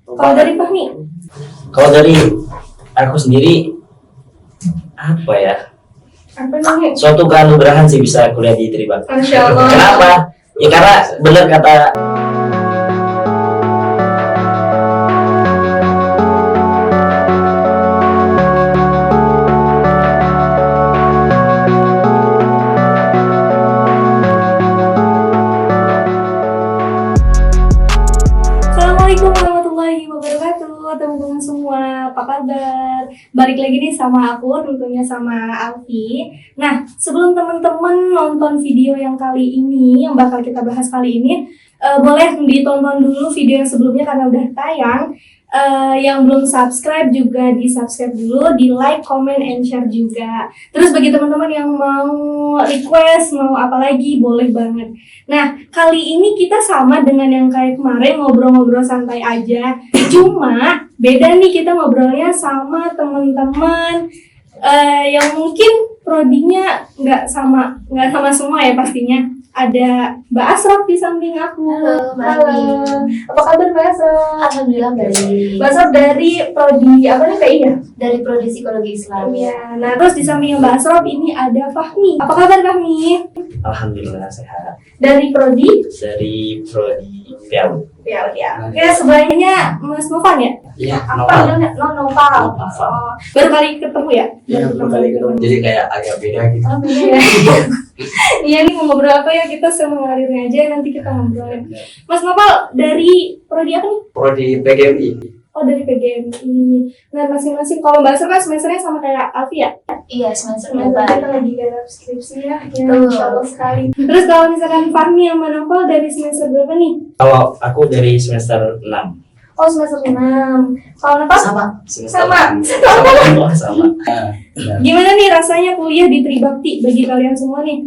Kalau dari Fahmi? Kalau dari aku sendiri apa ya? Apa namanya? Suatu keanugerahan sih bisa kuliah di Tribakti. Masya Allah. Kenapa? Ya karena benar kata Assalamualaikum warahmatullahi wabarakatuh, teman-teman semua, apa kabar? Balik lagi nih sama aku, tentunya sama Alfi. Nah, sebelum teman-teman nonton video yang kali ini, yang bakal kita bahas kali ini, boleh ditonton dulu video yang sebelumnya karena udah tayang. Yang belum subscribe juga di-subscribe dulu, di-like, comment, and share juga. Terus bagi teman-teman yang mau request, mau apa lagi, boleh banget. Nah, kali ini kita sama dengan yang kayak kemarin, ngobrol-ngobrol santai aja. Cuma beda nih, kita ngobrolnya sama teman-teman yang mungkin prodinya nggak sama semua ya pastinya. Ada Mbak Asraf di samping aku. Halo, Mbak Halo. Andi. Apa kabar Mbak Asraf? Alhamdulillah baik. Mbak Asraf dari prodi apa nih PI ya? Dari Prodi Psikologi Islam ya. Iya. Nah, terus di samping Mbak Asraf ini ada Fahmi. Apa kabar Fahmi? alhamdulillah sehat Dari prodi? dari prodi PAU. Ya. Oke, sebelahnya Mas Novan ya? Iya, Apa namanya? Noval. Noval. Oh, baru kali ketemu ya? Iya, baru kali ketemu. Jadi kayak agak beda gitu. Oh, beda ya. Iya nih, mau ngobrol apa ya? Kita mengalirnya aja, nanti kita ngobrolin. Mas Noval, dari prodi apa nih? Prodi PGMI. Oh, dari PGMI. Nah, masing-masing. Kalau Mbak Asraf kan semesternya sama kayak Alfi ya? Iya, semester Sebentar, 4. kita lagi garap skripsi ya, Betul. Insya Allah sekali. Terus kalau misalkan Fahmi sama Novel dari semester berapa nih? Kalau aku dari semester 6. Oh, semester 6. Kalau Novel? Semester Sama. 6. Sama. Gimana nih rasanya kuliah di Tribakti bagi kalian semua nih?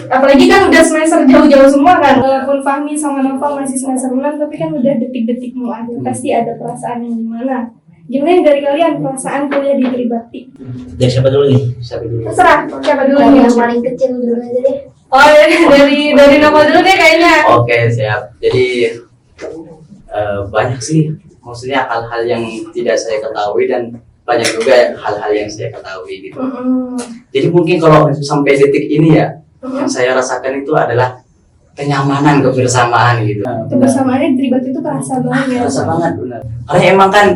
Apalagi kan udah semester jauh-jauh semua kan. Walaupun Fahmi sama Novel masih semester 6, tapi kan udah detik-detik mau akhir. Pasti ada perasaan yang gimana? Gimana nih dari kalian perasaan kuliah di Tribakti? Dari siapa dulu nih? Siapa dulu? Terserah, siapa dulu Dari nih? yang paling kecil dulu aja deh. Oh, dari Novel dulu deh kayaknya. Oke, siap. Jadi banyak sih, maksudnya hal-hal yang tidak saya ketahui dan banyak juga hal-hal yang saya ketahui gitu. Jadi mungkin kalau sampai detik ini ya, yang saya rasakan itu adalah kenyamanan, kebersamaan gitu. Kebersamaannya di Tribakti itu kerasa banget ya. Terasa banget benar. Karena emang kan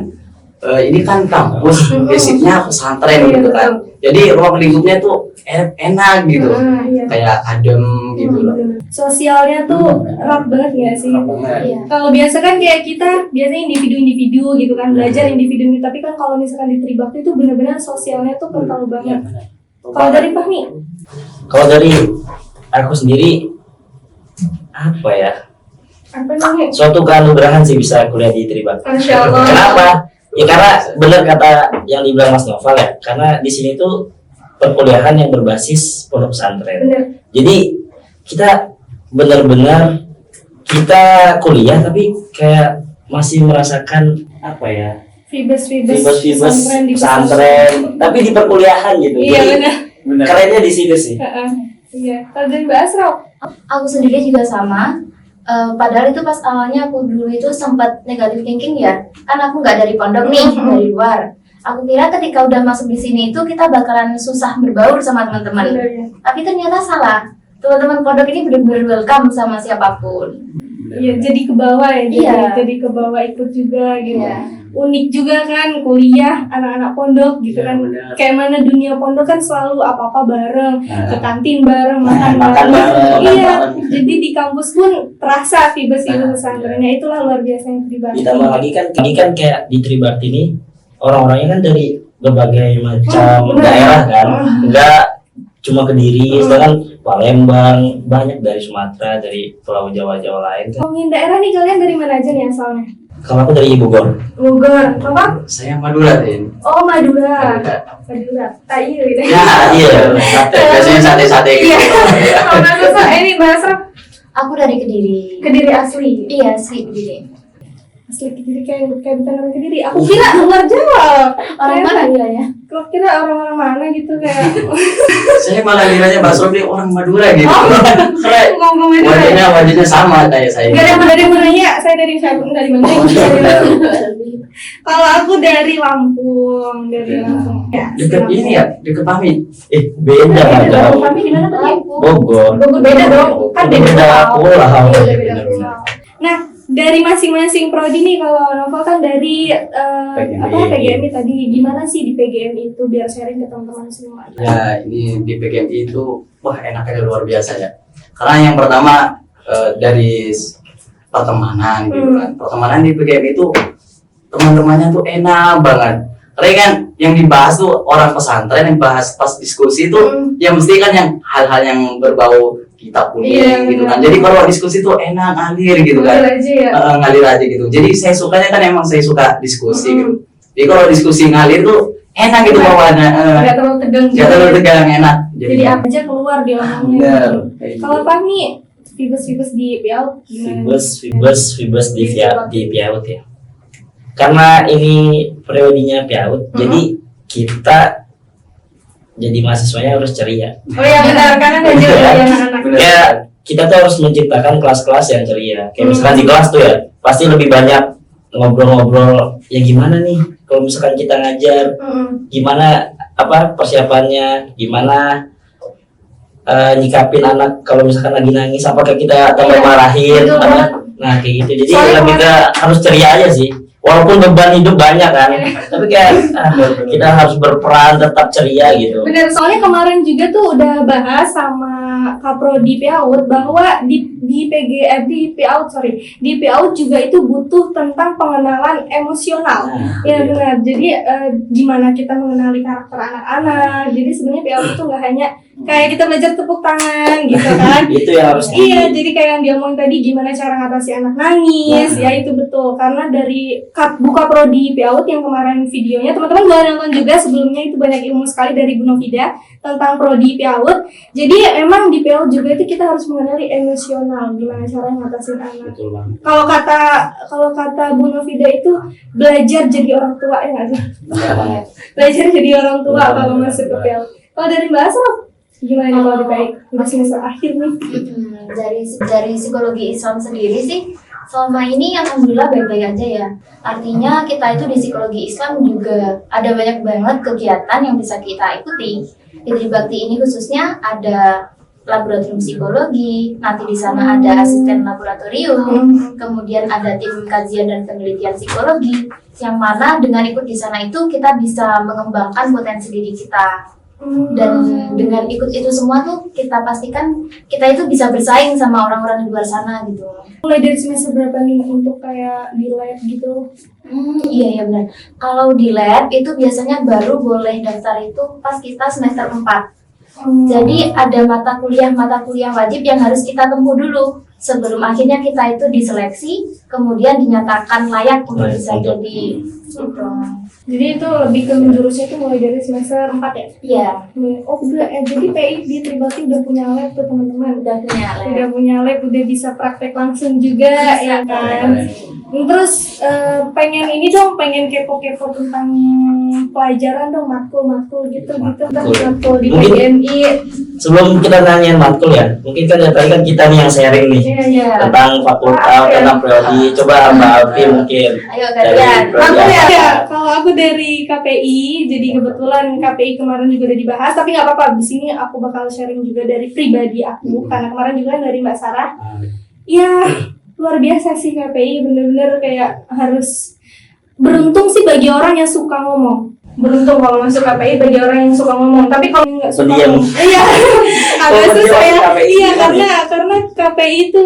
ini kan kampus, basicnya pesantren gitu kan. Jadi ruang lingkupnya tuh enak gitu, Iya. kayak adem gitu loh. Sosialnya tuh erat banget ya sih. Iya. Kalau biasa kan kayak kita biasanya individu-individu gitu kan, belajar individu, tapi kan kalau misalkan di Tribakti itu benar-benar sosialnya tuh kental banget. Kalau dari Fahmi? Kalau dari aku sendiri apa ya? Apa namanya? Suatu keanugerahan sih bisa kuliah di Tribakti. Masya Allah. Kenapa? Ya karena benar kata yang dibilang Mas Noval ya. Karena di sini tuh perkuliahan yang berbasis pondok pesantren. Bener. Jadi kita benar-benar kita kuliah tapi kayak masih merasakan apa ya? Fibes Fibes di pesantren, tapi di perkuliahan gitu. Iya Jadi benar. kerennya di situ sih. Iya. Kalau dari Mbak Asraf? Aku sendiri juga sama. Padahal itu pas awalnya aku dulu itu sempat negatif thinking ya. Kan aku nggak dari pondok nih, dari luar. Aku kira ketika udah masuk di sini itu kita bakalan susah berbaur sama teman-teman. Bener ya. Tapi ternyata salah. Teman-teman pondok ini benar-benar welcome sama siapapun. Iya, jadi ke bawah ya. Iya. Jadi ke bawah ikut juga gitu. Iya. Unik juga kan kuliah anak-anak pondok gitu Iya, kan. benar. Kayak mana dunia pondok kan selalu apa-apa bareng, ke kantin bareng, makan makan bareng. Iya. Jadi di kampus pun terasa fibes pesantrennya, itulah luar biasanya Tribakti. Ditambah lagi kan kayak di Tribakti ini orang-orangnya kan dari berbagai macam benar. daerah kan, enggak cuma Kediri, sedangkan Palembang, banyak dari Sumatera, dari Pulau Jawa-Jawa lain kan. Ngomongin daerah nih, kalian dari mana aja nih asalnya? Kalau aku dari Bogor. Bogor, apa? Saya Madura, Tin. Oh, Madura. Madura. Madura. Tai gitu. Ya, iya, sate. Biasanya sate-sate gitu. Iya. Iya. Oh, Mbak Asraf, ini Mbak Asraf Aku dari Kediri. Kediri asli. Iya, sih Kediri. asli Kediri, kayak bukan orang Kediri. Aku kira luar Jawa. Orang mana dia ya? Aku kira orang-orang mana gitu kayak. Saya malah kiranya Mbak Sobri orang Madura gitu. Oh. Karena Ngomong Madura. wajahnya sama kayak saya. Gak ada dari mananya, saya dari dari mana? Kalau aku dari Lampung, Ya, Deket ini ya, deket Pami. Beda lah jauh. Kami di mana tadi? Bogor. Beda dong, kan beda pulau. Iya, beda pulau. Nah, dari masing-masing prodi nih, kalau Novel kan dari PGMI tadi, gimana sih di PGMI itu biar sharing ke teman-teman semua? Ya, ini di PGMI itu wah enaknya luar biasa ya. Karena yang pertama dari pertemanan gitu kan. Pertemanan di PGMI itu teman-temannya tuh enak banget. Karena kan yang dibahas tuh orang pesantren, yang bahas pas diskusi itu ya mesti kan yang hal-hal yang berbau kitab kuning gitu kan. Jadi kalau diskusi tuh enak, ngalir gitu kan. Ngalir aja gitu. Jadi saya sukanya kan emang saya suka diskusi gitu. Jadi kalau diskusi ngalir tuh enak gitu bawaannya. Gak terlalu tegang gitu. Gak terlalu tegang, enak. Jadi apa aja keluar dia omongnya. Bener. Kalau Fahmi, Fibes di PL gimana? Fibes di PIAUT ya. Karena ini periodenya PIAUT, jadi kita jadi mahasiswanya harus ceria. Oh iya benar, karena kan juga ya anak-anak. Ya, kita tuh harus menciptakan kelas-kelas yang ceria. Kayak misalkan di kelas tuh ya, pasti lebih banyak ngobrol-ngobrol. Ya gimana nih, kalau misalkan kita ngajar, gimana persiapannya, gimana nyikapin anak kalau misalkan lagi nangis, apakah kita tambah marahin? Nah kayak gitu. Jadi lebih ke harus ceria aja sih. Walaupun beban hidup banyak kan, tapi kayak kita harus berperan tetap ceria gitu. Bener, soalnya kemarin juga tuh udah bahas sama Kaprodi PIAUT bahwa di PIAUT juga itu butuh tentang pengenalan emosional. Ya benar. Jadi gimana kita mengenali karakter anak-anak. Jadi sebenarnya PIAUT itu nggak hanya kayak kita belajar tepuk tangan gitu kan. Itu yang harus. Iya, jadi kayak yang dia ngomong tadi gimana cara ngatasi anak nangis. Ya itu betul, karena dari buka prodi PIAUT yang kemarin videonya teman-teman boleh nonton juga, sebelumnya itu banyak ilmu sekali dari Bu Novida tentang prodi PIAUT. Jadi emang di PIAUT juga itu kita harus mengenali emosional, gimana cara ngatasin anak. Kalau kata Bu Novida itu belajar jadi orang tua ya nggak sih? Belajar jadi orang tua kalau masuk ke PIAUT. Kalau dari Mbak Asraf gimana nih kalau di semester akhir nih? Dari psikologi Islam sendiri sih selama ini alhamdulillah baik-baik aja ya. Artinya kita itu di psikologi Islam juga ada banyak banget kegiatan yang bisa kita ikuti. Di Tribakti ini khususnya ada laboratorium psikologi, nanti di sana ada asisten laboratorium, kemudian ada tim kajian dan penelitian psikologi, yang mana dengan ikut di sana itu kita bisa mengembangkan potensi diri kita. Dan dengan ikut itu semua tuh kita pastikan kita itu bisa bersaing sama orang-orang di luar sana gitu. Mulai dari semester berapa nih untuk kayak di lab gitu? Iya benar. Kalau di lab itu biasanya baru boleh daftar itu pas kita semester 4. Jadi ada mata kuliah wajib yang harus kita tempuh dulu sebelum akhirnya kita itu diseleksi, kemudian dinyatakan layak untuk bisa jadi gitu. Jadi itu lebih ke menjurusnya itu mulai dari semester 4 ya? Iya. Oh udah, jadi PI di Tribakti udah punya lab tuh teman-teman. Udah punya lab, udah bisa praktek langsung juga ya kan. Terus pengen kepo-kepo tentang pelajaran dong, matkul gitu matkul di PGMI. Sebelum kita nanyain matkul ya, mungkin kan tadi kan kita nih yang sharing nih tentang fakultas, tentang prodi. Coba Mbak Alfi mungkin. Ayo kalian. Aku kalau aku dari KPI, jadi kebetulan KPI kemarin juga udah dibahas, tapi nggak apa-apa. Di sini aku bakal sharing juga dari pribadi aku, karena kemarin juga dari Mbak Sarah. Ya luar biasa sih KPI, bener-bener kayak harus beruntung sih bagi orang yang suka ngomong. Beruntung kalau masuk KPI bagi orang yang suka ngomong, tapi kalau nggak suka ngomong, iya agak susah ya. Iya karena KPI itu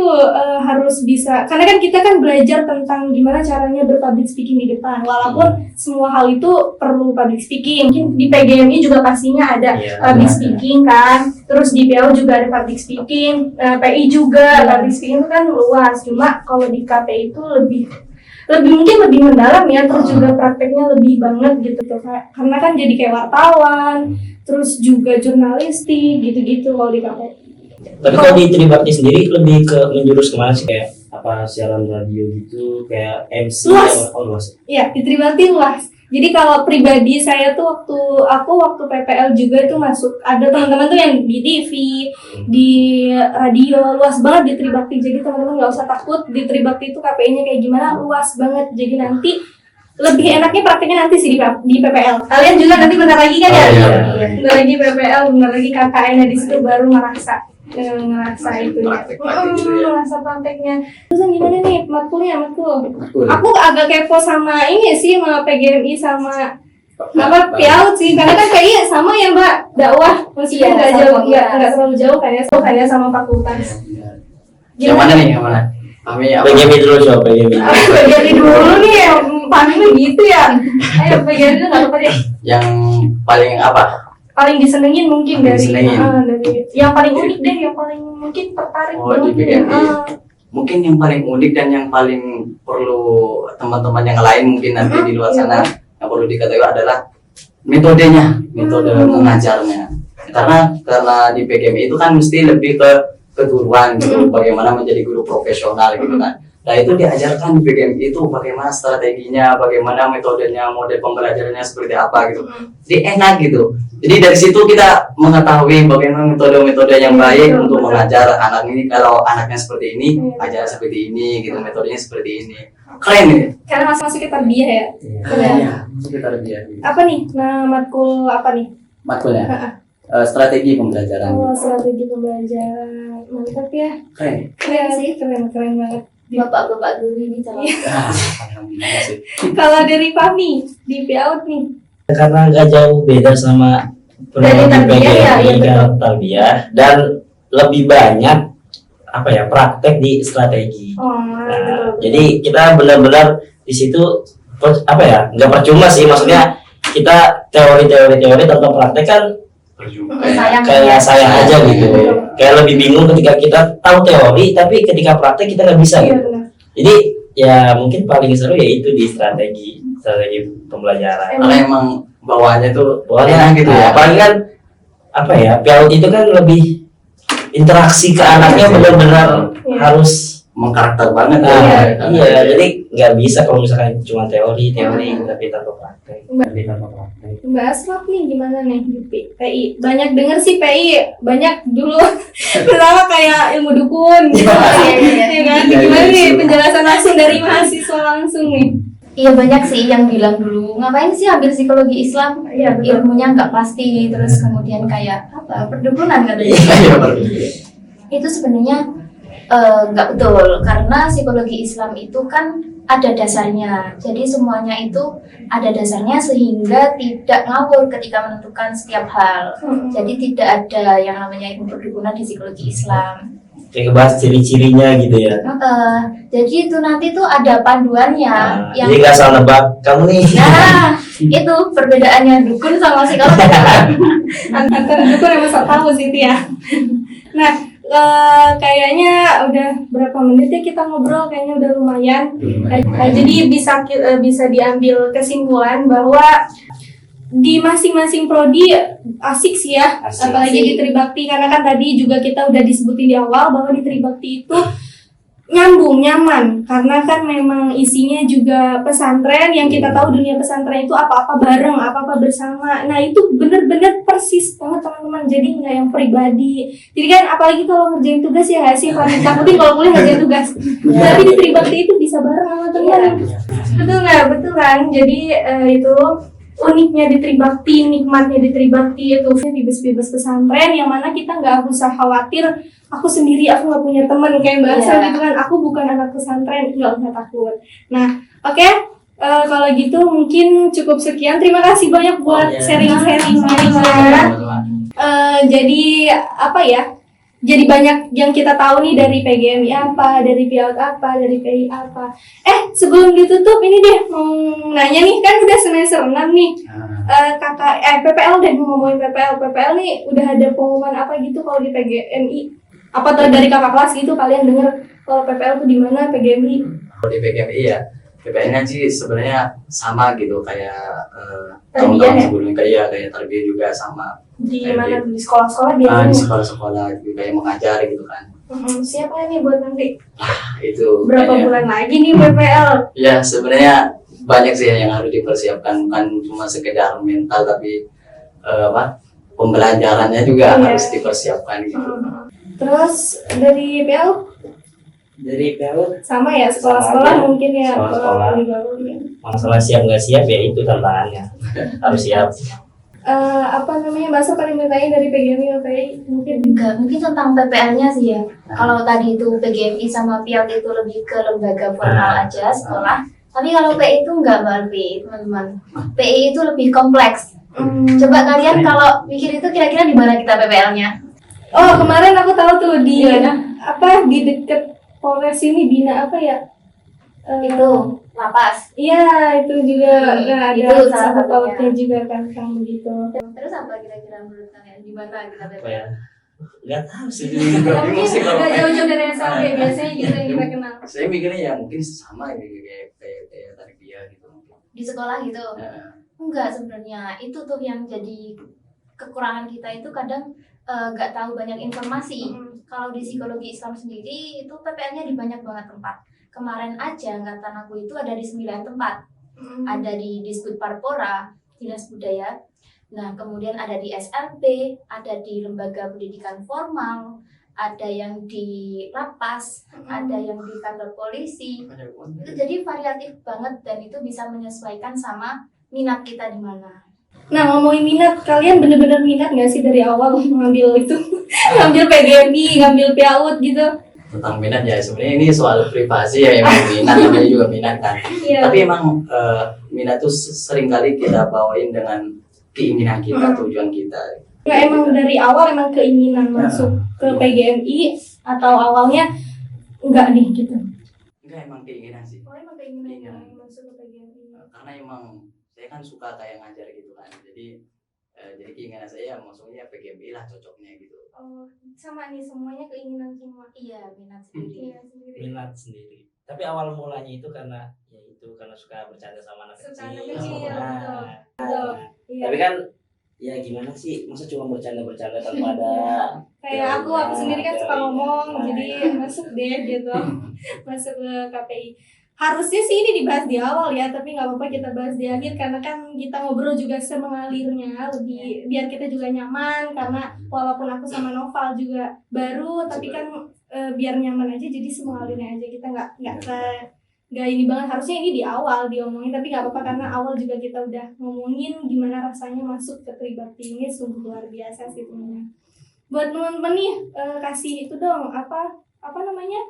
harus bisa, karena kan kita kan belajar tentang gimana caranya berpublic speaking di depan, walaupun semua hal itu perlu public speaking. Mungkin di PGMI juga pastinya ada public speaking kan, terus di PL juga ada public speaking, PI juga public speaking itu kan luas. Cuma kalau di KPI itu mungkin lebih mendalam ya, terus juga prakteknya lebih banget gitu karena kan jadi kayak wartawan, terus juga jurnalistik gitu-gitu kalau di KPI. Tapi kalau di Tribakti sendiri lebih ke menjurus kemana sih, kayak apa siaran radio gitu kayak MC Luas. luas. Iya, di Tribakti luas. Jadi kalau pribadi saya tuh waktu PPL juga itu masuk, ada teman-teman tuh yang di TV, di radio, luas banget di Tribakti. Jadi teman-teman nggak usah takut, di Tribakti itu KPI-nya kayak gimana, luas banget. Jadi nanti lebih enaknya prakteknya nanti sih di PPL. Kalian juga nanti bentar lagi kan ya? Oh, iya. Bentar lagi PPL, bentar lagi KKN di situ baru ngerasa itu ya. Praktek-praktek gitu ya. Ngerasa prakteknya. Terus gimana nih matkulnya matkul? Betul. Aku agak kepo sama ini sih, sama PGMI sama apa PIAUD sih, karena kan kayaknya sama ya Mbak, dakwah maksudnya Iya, nggak sama jauh, fakultas. nggak terlalu jauh kayak sama fakultas. Yang mana nih, yang mana? Kami apa? PGB dulu coba PGB. Aku PGMI dulu nih, panggilnya gitu ya. Ayo PGMI dulu nggak apa deh. Yang paling apa? Paling disenengin mungkin Paling dari disenengin. dari yang paling unik deh, yang paling mungkin tertarik Oh, di banget nih. PGMI. Mungkin yang paling unik dan yang paling perlu teman-teman yang lain mungkin nanti di luar sana yang perlu diketahui adalah metodenya, metode mengajarnya. Karena di PGMI itu kan mesti lebih ke keguruan gitu, bagaimana menjadi guru profesional gitu kan. Nah itu diajarkan di PGMI itu bagaimana strateginya, bagaimana metodenya, model pembelajarannya seperti apa gitu. Jadi enak gitu. Jadi dari situ kita mengetahui bagaimana metode-metode yang baik untuk mengajar anak ini. Kalau anaknya seperti ini, ajar seperti ini gitu, metodenya seperti ini. Keren ya? Karena masuk ke tarbiyah ya. Iya, sekitar dia. Apa nih? Nah, matkul apa nih? Matkulnya, strategi pembelajaran. Oh, strategi pembelajaran. Mantap ya. Keren. Keren sih, keren banget. Bapak-bapak guru ini calon. Alhamdulillah sih. Kalau dari Fahmi di PIAUD nih. Karena nggak jauh beda sama Dari pendidikan tarbiyah ya, PGMI iya, kan tarbiyah dan lebih banyak apa ya praktek di strategi. Oh, Nah, jadi kita benar-benar di situ apa ya nggak percuma sih, maksudnya kita teori tanpa praktek kan Sayang kayak saya aja gitu, kayak lebih bingung ketika kita tahu teori tapi ketika praktek kita nggak bisa Iya gitu. benar. Jadi ya mungkin paling seru ya itu di strategi pembelajaran. Karena emang bawaannya tuh Pokoknya enak gitu ya. apalagi kan apa ya PIAUD itu kan lebih interaksi ke anaknya benar-benar Iya. harus Mengkarakter banget nah, ya. iya jadi nggak bisa kalau misalkan cuma teori tapi tanpa praktek. Tapi tanpa praktek. Mbak Asraf nih gimana nih di PI? Banyak denger sih PI, banyak dulu pertama kayak ilmu dukun gitu. Ya kan? Iya, Gimana iya, nih iya. penjelasan langsung dari mahasiswa langsung nih? Iya banyak sih yang bilang dulu ngapain sih ambil psikologi Islam, Iya, betul. ilmunya nggak pasti, terus kemudian kayak apa perdukunan katanya. Iya, baru. Itu sebenarnya nggak betul karena psikologi Islam itu kan ada dasarnya, jadi semuanya itu ada dasarnya sehingga tidak ngawur ketika menentukan setiap hal. Jadi tidak ada yang namanya ilmu perdukunan di psikologi Islam. Kayak ngebahas ciri-cirinya gitu ya. Jadi itu nanti tuh ada panduannya Nah, yang jadi nggak salah nebak kamu nih. nah itu perbedaannya dukun sama psikolog. Antara dukun sama sok tahu sih itu ya. Nah, kayaknya udah berapa menit ya kita ngobrol, kayaknya udah lumayan. Nah, jadi bisa diambil kesimpulan bahwa di masing-masing prodi asik sih ya, Asik. apalagi di Tribakti karena kan tadi juga kita udah disebutin di awal bahwa di Tribakti itu nyambung, nyaman karena kan memang isinya juga pesantren yang kita tahu dunia pesantren itu apa-apa bareng, apa-apa bersama. Nah itu bener-bener persis banget teman-teman, jadi nggak yang pribadi. Jadi kan apalagi kalau ngerjain tugas ya nggak sih, paling takutin kalau kuliah ngerjain tugas. Tapi di Tribakti itu bisa bareng sama teman. Betul nggak? Betul kan? Jadi itu uniknya di Tribakti, nikmatnya di Tribakti itu bibis-bibis pesantren yang mana kita nggak usah khawatir aku sendiri, aku nggak punya teman kayak Mbak Asal gitu kan, aku bukan anak pesantren, nggak usah takut. Nah, oke, kalau gitu mungkin cukup sekian. Terima kasih banyak buat sharing-sharingnya. Jadi apa ya? Jadi banyak yang kita tahu nih dari PGMI apa, dari PIAUD apa, dari PI apa. Sebelum ditutup ini deh mau nanya nih, kan udah semester 6 nih. PPL deh, ngomongin PPL nih udah ada pengumuman apa gitu kalau di PGMI? Apa tuh dari kakak kelas gitu kalian denger kalau PPL tuh di mana PGMI? Kalau di PGMI ya, PPL-nya sih sebenarnya sama gitu kayak Tarbiyah tahun-tahun ya? sebelumnya kayak tarbiyah juga sama. Di Kayak mana di- di sekolah-sekolah Di biasanya? sekolah-sekolah gitu kayak mengajar gitu kan. Siap nggak nih buat nanti? Itu Berapa kayaknya- bulan lagi nih PPL? Ya sebenarnya banyak sih yang harus dipersiapkan, bukan cuma sekedar mental tapi pembelajarannya juga Iya. harus dipersiapkan gitu. Terus dari PL Dari PAUD sama ya, Sama sekolah-sekolah aja. mungkin ya. Sekolah-sekolah. lebih baru ya. masalah siap nggak siap ya itu tantangannya. Harus siap. Apa namanya, bahasa paling bertanya dari PGMI OPI mungkin? Enggak, mungkin tentang PPL-nya sih ya. Kalau tadi itu PGMI sama PIAUD itu lebih ke lembaga formal aja, sekolah. Tapi kalau PI itu enggak, Mbak Alfi, teman-teman. PI itu lebih kompleks. Coba kalian kalau mikir itu kira-kira di mana kita PPL-nya? Oh, kemarin aku tahu tuh di Iya. di deket Polres ini, Bina apa ya? Itu lapas. Iya, itu juga ada Itu salah satu satunya. pautnya juga kan begitu. Terus apa kira-kira menurut kalian di mana kita Apa ya? PPL? Nggak tahu sih. Bingung sih kalau Nggak jauh-jauh dari SMP, biasanya gitu yang kita kenal. saya mikirnya ya mungkin sama kayak tadi dia gitu. Di sekolah gitu. Nah, Enggak, sebenarnya itu tuh yang jadi kekurangan kita itu kadang nggak tahu banyak informasi. Kalau di psikologi Islam sendiri itu PPL-nya di banyak banget tempat. Kemarin aja angkatan aku itu ada di 9 tempat. Ada di Disbud Parpora, Dinas Budaya. Nah, kemudian ada di SLP, ada di lembaga pendidikan formal, ada yang di lapas, ada yang di kantor polisi. Itu jadi variatif banget dan itu bisa menyesuaikan sama minat kita di mana. Nah, ngomongin minat, kalian bener-bener minat nggak sih dari awal ngambil itu? Ngambil PGMI, ngambil PAUD gitu? tentang minat ya sebenarnya ini soal privasi ya, emang minat namanya juga minat kan. Iya. Tapi emang minat tuh seringkali kita bawain dengan keinginan kita, tujuan kita. Nggak, emang dari awal emang keinginan masuk ke PGMI atau awalnya enggak nih gitu? Enggak, emang keinginan sih. Oh, emang keinginan Iya. masuk ke PGMI. Karena emang saya kan suka kayak ngajar gitu kan. Jadi keinginan saya maksudnya PGMI lah cocoknya gitu. Oh, sama nih, semuanya keinginan semua. Iya, minat sendiri. Iya, sendiri. Minat sendiri. Tapi awal mulanya itu karena karena suka bercanda sama anak Suka kecil. anak kecil, betul. Nah, Betul. Iya. tapi kan ya gimana sih, masa cuma bercanda-bercanda tanpa ada Kayak aku sendiri kan suka ngomong, Nah, jadi masuk deh gitu, masuk ke KPI. Harusnya sih ini dibahas di awal ya, tapi nggak apa-apa kita bahas di akhir karena kan kita ngobrol juga semengalirnya, lebih biar kita juga nyaman, karena walaupun aku sama Noval juga baru, tapi kan biar nyaman aja, jadi semengalirnya aja, kita nggak ini banget. Harusnya ini di awal diomongin, tapi nggak apa-apa karena awal juga kita udah ngomongin gimana rasanya masuk ke Tribakti ini, sungguh luar biasa sih temennya. Buat teman-teman nih, kasih itu dong, apa namanya,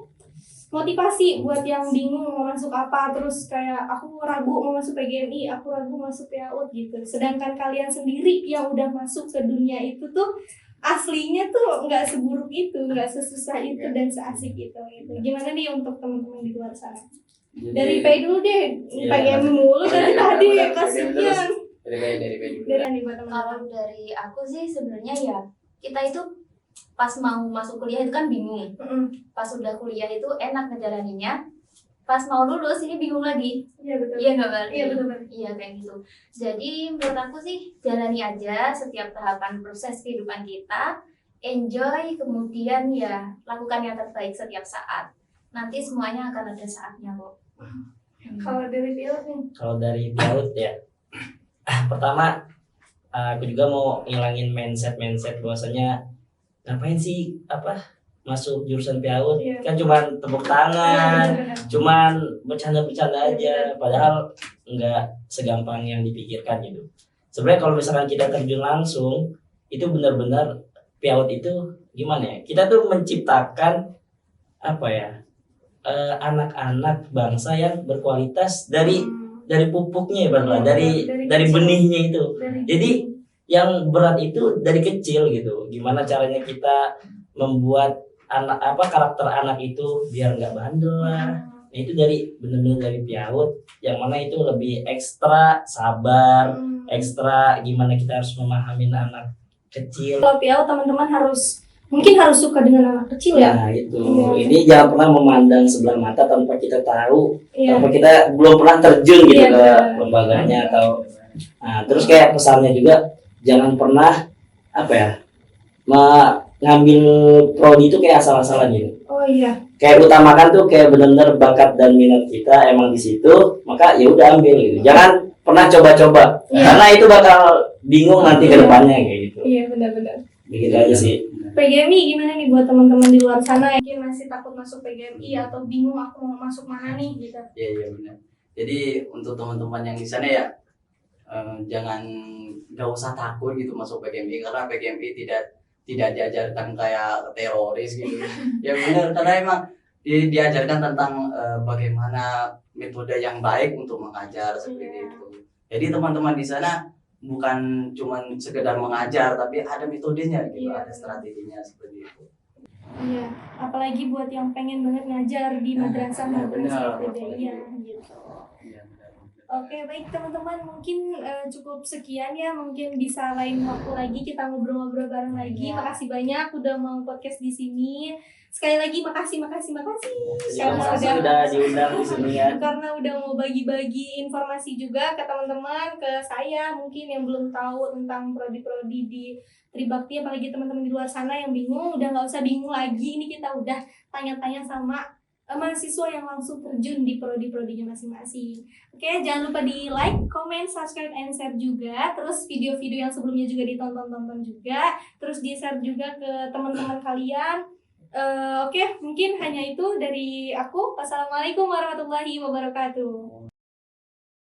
motivasi buat yang bingung mau masuk apa, terus kayak aku ragu mau masuk PGMI, aku ragu masuk PAUD gitu. Sedangkan kalian sendiri yang udah masuk ke dunia itu tuh aslinya tuh nggak seburuk itu, nggak sesusah itu dan seasik itu gitu. Gimana nih untuk teman-teman di luar sana? Dari PI dulu deh, Iya. PGMI mulu dari tadi, Udah, kasihan. dari dulu. Dari nih buat teman-teman. Kalau dari aku sih sebenarnya ya kita itu pas mau masuk kuliah itu kan bingung. Pas udah kuliah itu enak ngejalaninnya. Pas mau lulus ini bingung lagi. Iya betul. Iya nggak Mbak? Iya betul. Iya kayak gitu. Jadi menurut aku sih jalani aja setiap tahapan proses kehidupan kita, enjoy, kemudian ya lakukan yang terbaik setiap saat. Nanti semuanya akan ada saatnya kok. Kalau dari PAUD nih, Kalau dari PAUD ya, pertama aku juga mau ngilangin mindset bahwasanya ngapain sih masuk jurusan PAUD, Iya. kan cuman tepuk tangan, cuman bercanda-bercanda aja, padahal nggak segampang yang dipikirkan gitu. Sebenarnya kalau misalkan kita terjun langsung, itu benar-benar PAUD itu gimana ya? Kita tuh menciptakan anak-anak bangsa yang berkualitas dari pupuknya ya, Bang, dari kecil. benihnya itu. Dari Jadi yang berat itu dari kecil gitu. Gimana caranya kita membuat karakter anak itu biar nggak bandel lah. Nah, itu benar-benar dari PAUD, yang mana itu lebih ekstra sabar, ekstra gimana kita harus memahami anak kecil. Kalau PAUD teman-teman mungkin harus suka dengan anak kecil ya. Nah itu, Iya. ini jangan pernah memandang sebelah mata tanpa kita tahu, Iya. tanpa kita belum pernah terjun gitu Iya, ke benar. lembaganya atau. Nah, terus kayak pesannya juga jangan pernah ngambil prodi itu kayak asal-asalan gitu. Oh iya. Kayak utamakan tuh kayak benar-benar bakat dan minat kita emang di situ, maka ya udah ambil gitu. Jangan pernah coba-coba, Iya. karena itu bakal bingung nanti ke Iya. depannya kayak gitu. Iya benar-benar. Begitu aja sih. PGMI gimana nih buat teman-teman di luar sana yang mungkin masih takut masuk PGMI atau bingung aku mau masuk mana nih gitu. Iya benar. Jadi untuk teman-teman yang di sana ya jangan nggak usah takut gitu masuk PGMI, karena PGMI tidak diajarkan kayak teroris gitu. Ya benar, karena emang diajarkan tentang bagaimana metode yang baik untuk mengajar seperti itu. Jadi teman-teman di sana bukan cuman sekedar mengajar, tapi ada metodenya gitu, Iya, ada strateginya seperti itu. Iya, apalagi buat yang pengen banget ngajar di madrasah benar. ibtidaiyah gitu. Iya, benar. Oke, baik teman-teman, mungkin cukup sekian ya, mungkin bisa lain waktu lagi kita ngobrol-ngobrol bareng lagi. Makasih banyak udah mau podcast di sini. Sekali lagi makasih. Terima kasih udah diundang di sini ya. Karena udah mau bagi-bagi informasi juga ke teman-teman, ke saya mungkin yang belum tahu tentang prodi-prodi di Tribakti, apalagi teman-teman di luar sana yang bingung, udah nggak usah bingung lagi. Ini kita udah tanya-tanya sama mahasiswa yang langsung terjun di prodi-prodinya masing-masing. Oke, jangan lupa di like, comment, subscribe, and share juga. Terus video-video yang sebelumnya juga ditonton juga. Terus di-share juga ke teman-teman kalian. Oke, mungkin hanya itu dari aku. Wassalamualaikum warahmatullahi wabarakatuh.